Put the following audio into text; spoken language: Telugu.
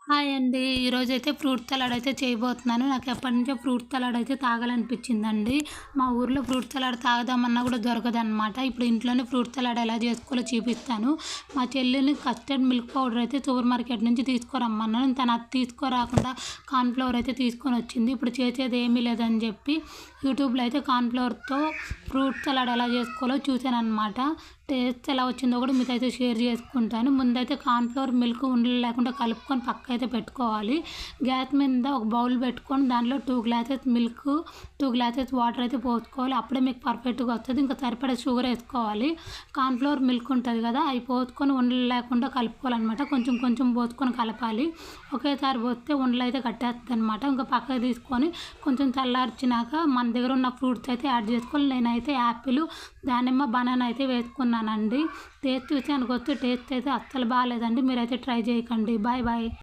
హాయ్ అండి. ఈరోజైతే ఫ్రూట్ సలాడ్ అయితే చేయబోతున్నాను. నాకు ఎప్పటినుంచో ఫ్రూట్ సలాడ్ అయితే తాగాలనిపించిందండి. మా ఊర్లో ఫ్రూట్ సలాడ్ తాగుదామన్నా కూడా దొరకదనమాట. ఇప్పుడు ఇంట్లోనే ఫ్రూట్ సలాడ్ ఎలా చేసుకోవాలో చూపిస్తాను. మా చెల్లిని కస్టర్డ్ మిల్క్ పౌడర్ అయితే సూపర్ మార్కెట్ నుంచి తీసుకురమ్మన్నాను. తను అది తీసుకురాకుండా కార్న్‌ఫ్లోర్ అయితే తీసుకొని వచ్చింది. ఇప్పుడు చేసేది ఏమీ లేదని చెప్పి యూట్యూబ్లో అయితే కార్న్‌ఫ్లోర్‌తో ఫ్రూట్ సలాడ్ ఎలా చేసుకోవాలో చూశాననమాట. టేస్ట్ ఎలా వచ్చిందో కూడా మీతో అయితే షేర్ చేసుకుంటాను. ముందైతే కార్న్‌ఫ్లోర్ మిల్క్ ఉండలు లేకుండా కలుపుకొని పక్కైతే పెట్టుకోవాలి. గ్యాస్ మీద ఒక బౌల్ పెట్టుకొని దాంట్లో 2 గ్లాసెస్ మిల్క్, 2 గ్లాసెస్ వాటర్ అయితే పోసుకోవాలి. అప్పుడే మీకు పర్ఫెక్ట్‌గా వస్తుంది. ఇంకా సరిపడా షుగర్ వేసుకోవాలి. కార్న్‌ఫ్లోర్ మిల్క్ ఉంటుంది కదా, అవి పోసుకొని ఉండలు లేకుండా కలుపుకోవాలన్నమాట. కొంచెం కొంచెం పోసుకొని కలపాలి. ఒకేసారి పోస్తే ఉండలు అయితే కట్టేస్తుంది అనమాట. ఇంకా పక్కకు తీసుకొని కొంచెం చల్లార్చినాక మన దగ్గర ఉన్న ఫ్రూట్స్ అయితే యాడ్ చేసుకోవాలి. నేనైతే యాపిల్, దానిమ్మ, బనానా అయితే వేసుకున్నానండి. టేస్ట్ విషయానికి వస్తే టేస్ట్ అయితే అస్సలు బాగాలేదండి. మీరైతే ట్రై చేయకండి. Bye bye.